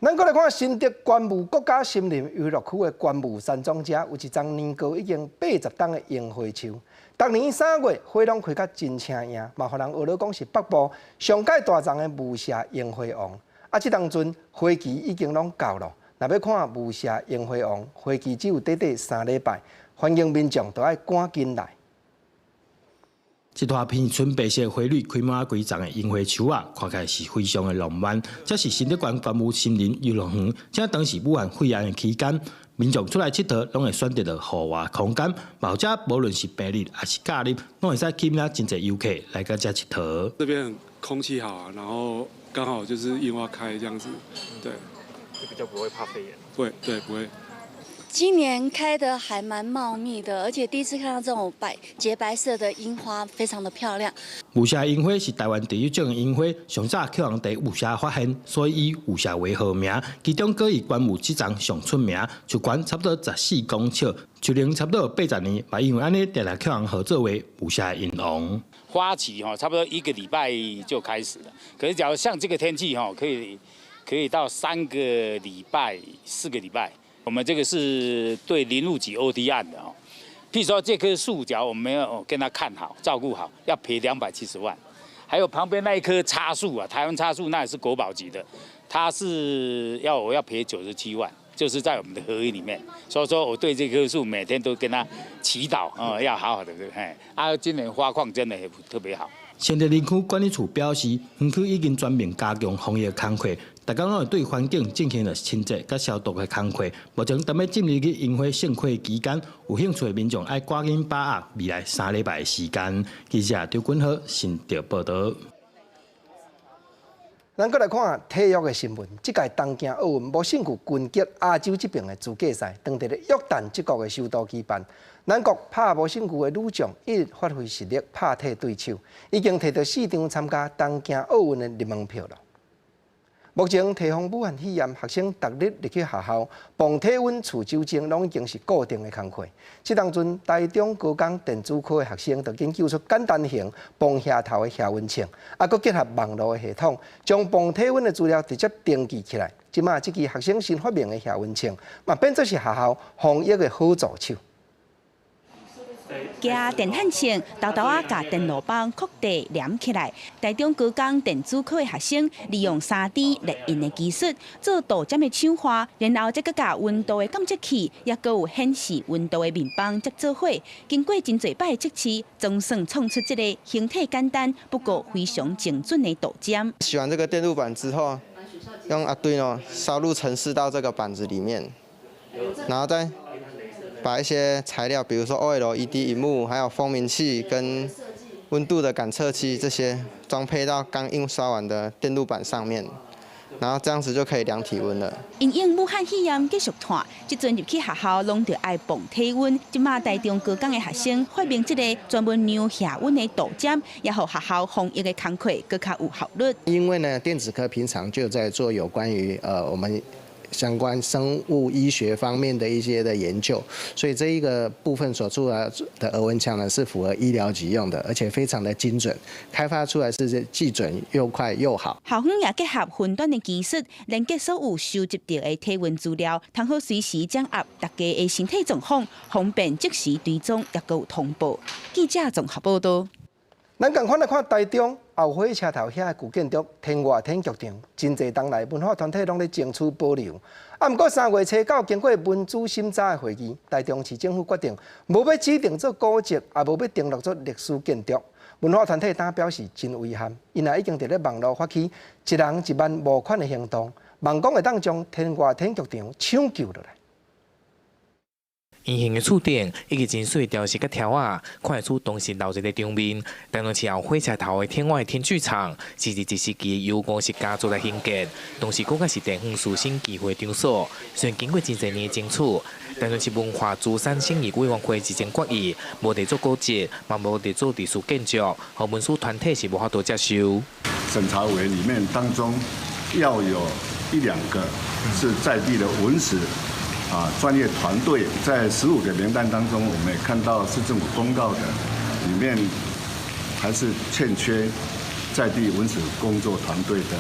咱搁来看新竹关雾国家森林娱乐区的关雾山庄遮，有一丛年高已经80冬的樱花树。逐年3月，花拢开甲真青艳，嘛，互人学了讲是北部上界大丛的雾社樱花王。啊，即当阵花期已经拢到了，若要看雾社樱花王，花期只有短3礼拜，欢迎民众都要赶紧来。一大片纯白色花蕊开满规丛的樱花树啊，看起来是非常的浪漫。这是新竹县关雾森林游乐园，正当时武汉肺炎的期间。民众出来佚佗，拢会选择了户外空间，或者无论是平日还是假日，拢会使吸引真侪游客来到这佚佗。这边空气好啊，然后刚好就是樱花开这样子，对，就比较不会怕肺炎。会，对，不会。今年开的还蛮茂密的，而且第一次看到这种洁白色的樱花，非常的漂亮。雾社樱花是台湾第一种的樱花，上早去人伫雾社发现，所以以雾社为号名。其中各以关雾这丛上出名，树冠差不多14公尺，树龄差不多80年，嘛因为安尼，常常去人合作为雾社银王。花期差不多1个礼拜就开始了，可是假如像这个天气可以到3个礼拜、4个礼拜。我们这个是对林务局 OT 案的哦。譬如说这棵树，假如我们没有跟它看好、照顾好，要赔270万。还有旁边那一棵叉树啊，台湾叉树那也是国宝级的，它是我要赔97万。就是在我们的合约里面，所以说我对这棵树每天都跟他祈祷要好好的，今年花况真的也特别好。新德林区管理处表示，园区已经全面加强防疫工作，大家拢会对环境进行了清洁甲消毒的工作。目前踮咧进入去樱花盛开期间，有兴趣的民众爱赶紧把握未来3礼拜的时间。记者周君豪新竹报道。咱再来看体育的新闻。这届东京奥运无胜区拳击亚洲这边的资格赛，当地咧约旦这国的首都举办。咱国拍无胜区的女将一直发挥实力，拍退对手，已经摕到4张参加东京奥运的入门票了。目前提供武汉肺炎学生逐日入去学校磅体温、除酒精，拢已经是固定的工课。这当阵台中高工电子科的学生就研究出简单型磅下头的下温秤，佮结合网络的系统，将磅体温的资料直接登记起来。即马这支学生新发明的下温秤，嘛变作是学校防疫的好助手。加电焊秤，豆豆啊，甲电路板扩地连起来。台中高工电子科的学生利用3D 列印的技术做导针的厂花，然后再甲温度的感测器，也佮有显示温度的面板再做伙。经过真侪摆测试，总算创出这个形体简单不过非常精准的导针。洗完这个电路板之后，用Arduino烧入程式到这个板子里面，然后再把一些材料，比如说 OLED 萤幕，还有蜂鸣器跟温度的感测器这些，装配到刚印刷完的电路板上面，然后这样子就可以量体温了。因应武汉肺炎继续传，即阵入去学校拢着爱磅体温。即马台中高工的学生发明这个专门量下温的导针，也让学校防疫的工作更加有效率。因为呢，电子科平常就在做有关于我们相关生物医学方面的一些的研究，所以这一个部分所出来的额温枪呢是符合医疗急用的，而且非常的精准，开发出来是既准又快又好。校方也结合云端的技术，连接所有收集到的体温资料，通好随时掌握大家的身体状况，方便即时追踪也有通报。记者综合报道。咱共款来看台中后火车头遐旧建筑天外天剧场，真侪当来文化团体拢咧争取保留。不过3月初9经过民主审查的会议，台中市政府决定无要指定做古迹，也无要登录做历史建筑。文化团体当表示真遗憾，因也已经伫咧网络发起一人1万募款的行动，望讲会当将天外天剧场抢救落来。圆形的厝顶以及真水雕饰甲条仔，看得出当时闹热的场面。台中市后火车头的天外天剧场，是1世纪的由50家族来兴建，当时更加是地方士绅聚会场所。虽然经过真侪年的争取，台中市文化资产审议委员会之前决议，无得做古迹，嘛无得做历史建筑，和文史团体是无法度接受。审查委里面当中要有1-2个是在地的文史。专业团队在15个名单当中，我们也看到市政府公告的里面还是欠缺在地文史工作团队的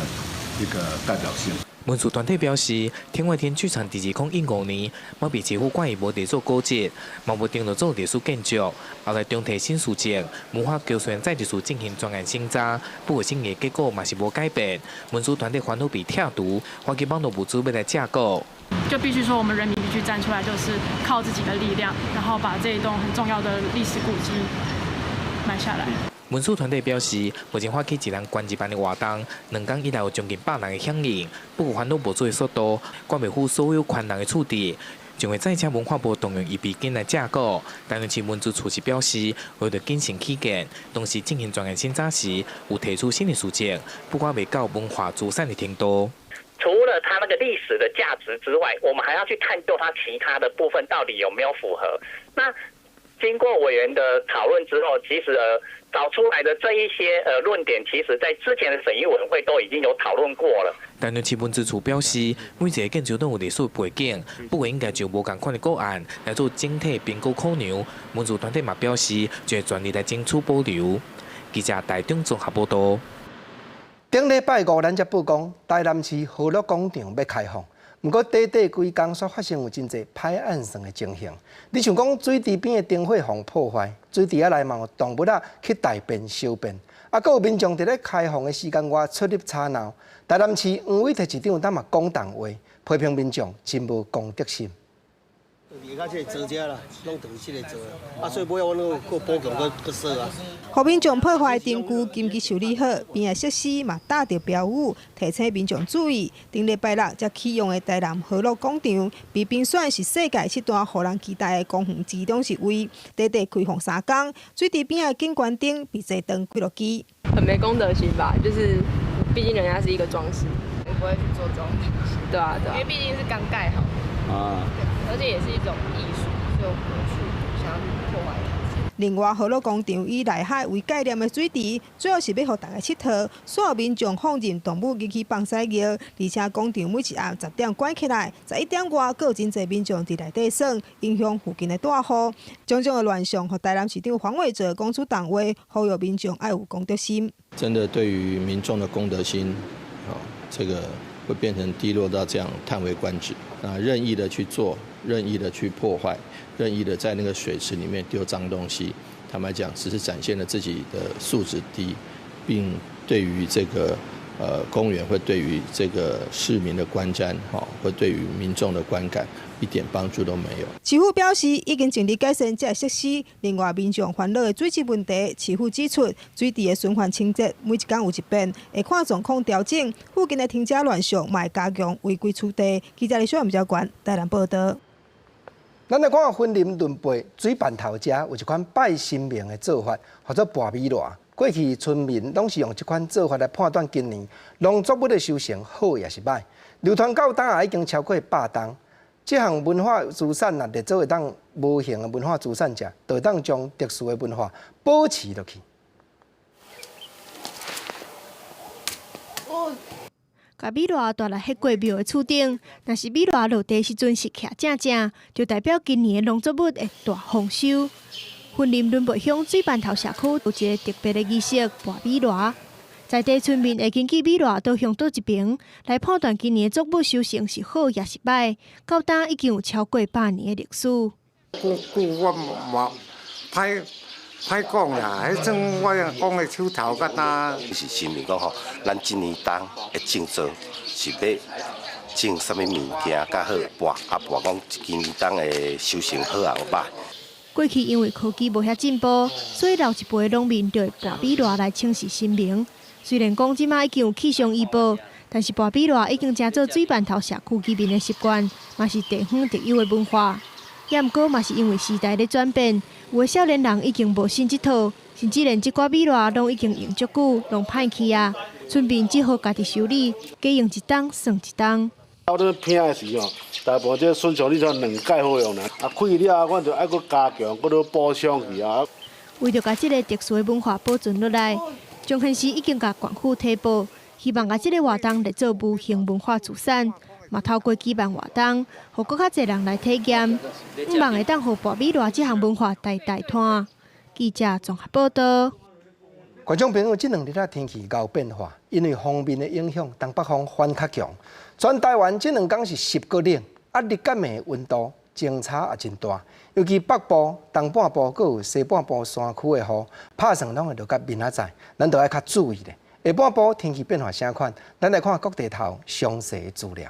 一个代表性。文史团体表示，天外天剧场伫2015年，毛被市府管伊无得做古迹，嘛无定落做历史建筑。后来中提新事情，文化局虽然在历史进行专案审查，不过审议结果嘛是无改变。文史团体反对被拆除，花旗网络部主要来架构。就必须说，我们人民必须站出来，就是靠自己的力量，然后把这一栋很重要的历史古迹买下来。文史团队表示，目前发起一人关1万的活动，2天以内有将近100人的响应。不过，反动部做的速度，管袂赴所有权人的处置，将会再请文化部动用1笔金来架构。台中市文资处是表示，为了谨慎起见，当时进行专案审查时，有提出新的事情，不过未到文化资产的程度。除了它那个历史的价值之外，我们还要去探究它其他的部分到底有没有符合。那经过委员的讨论之后，其实找出来的这一些论点，其实在之前的审议委员会都已经有讨论过了。台中市文资处表示，每一个建筑都有历史背景，不过应该就无共款的个案来做整体评估考量。文资团体嘛表示，就会全力来争取保留。记者台中综合报道。顶礼拜5，咱才报讲台南市和乐广场要开放，不过短短几工却发生有真侪歹按算的情形。你像讲水池边的灯火互破坏，水池仔内嘛有动物仔去大便小便，啊，佫有民众伫咧开放的时间外出入吵闹。台南市黄伟特市长当嘛讲重话，批评民众真无公德心。 而家这做遮啦，拢长期来做啊，所以尾我拢个补强个说啊。互民众破坏灯具紧急修理好，边仔设施嘛打着标语，提醒民众注意。顶礼拜六才启用的台南和乐广场，被评选是世界7大互人期待的公园之中一位。短短开放3天，水池边的景观灯被坐灯几落支。很没公德心吧？就是毕竟人家是一个装饰，我不会去做这种东西。对啊，对啊，因为毕竟是刚盖好。 啊，而且也是一种艺术，所以我们去想要去破坏它。另外，和乐广场以内海为概念的水池，主要是要互大家佚佗。所有民众放任动物入去放屎尿，而且广场每一暗10点关起来，11点外，佫有真侪民众伫内底耍，影响附近的大户。种种的乱象，和台南市长黄伟哲讲出重话，呼吁民众爱有公德心。真的对于民众的公德心，这个。 会变成低落到这样叹为观止啊！任意的去做，任意的去破坏，任意的在那个水池里面丢脏东西。坦白讲，只是展现了自己的素质低，并对于这个公园会对于这个市民的观瞻，会对于民众的观感一点帮助都没有。市府表示已经尽力改善这设施。另外，民众烦恼的水质问题，市府指出，水池的循环清洁每一天有一遍，会看状况调整。附近的停车乱象，嘛会加强违规取缔。记者李小燕、关台南报道。咱来看分林论辈水办头遮有一款拜神明的做法，或者跋米箬。过去村民拢是用这款做法来判断今年农作物的收成好也是歹。流传到当下已经超过100吨。这项文化资产若列做会当无形的文化资产者，就会当将特殊的文化保持落去。甲米箬带来迄过庙的厝顶，若是米箬落地时阵是徛正正，就代表今年的农作物会大丰收。云林仑北乡水办头社区有一个特别的仪式——跋米箬。在地村民会根据米箬倒向倒一边，来判断今年的作物收成是好也是歹。到今已经有超过100年的历史。我嘛歹讲啦，迄种我讲的手头甲呾。是新民讲吼，咱今年冬会种做是要种啥物物件较好跋讲今年冬的收成好也歹。过去因为科技无遐进步，所以老一辈的农民就会跋米箬来请示神明。虽然讲即马已经有气象预报，但是跋米箬已经成做水办头社区居民的习惯，嘛是地方特有的文化。也毋过嘛是因为时代的转变，有的少年人已经无信这套，甚至连这挂米箬拢已经用足久，拢歹去啊。村民只好家己修理，加用一冬算一冬。我咧拼的时吼，大部分这顺序你才2届好用啦，啊开了我就爱搁加强，搁咧补上去啊。为着把这个特殊的文化保存落来，彰县市已经甲县府提报，希望把这个活动列做无形文化资产，嘛透过举办活动，互更较侪人来体验，希望会当互跋米箬这项文化代代传。记者综合报道。观众朋友，这2日啊天气有变化，因为锋面的影响，东北风反较强。全台湾这2天是10个冷，日间的温度争差也真大。尤其北部、东半部，阁有西半部山区的雨，拍算拢会落到明仔载，咱都要较注意咧。下半部天气变化啥款？咱来看各地头详细的资料。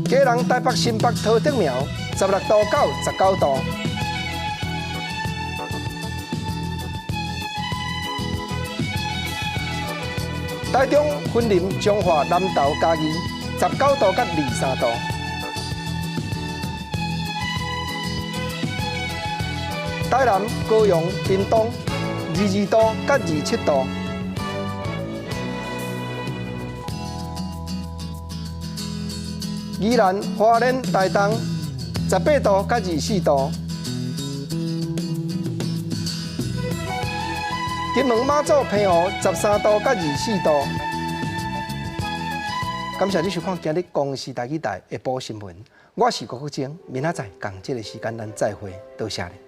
基隆、台北、新北、桃竹苗16度到19度。台中、云林、彰化、南投、嘉义19度到23度。台南、高雄、屏东22度到27度。宜兰、花莲、台东18度到24度。金门、马祖、澎湖13度到24度。感谢你收看今日公视台语台下晡新闻，我是郭国清，明仔载同这个时间咱再会，多谢你。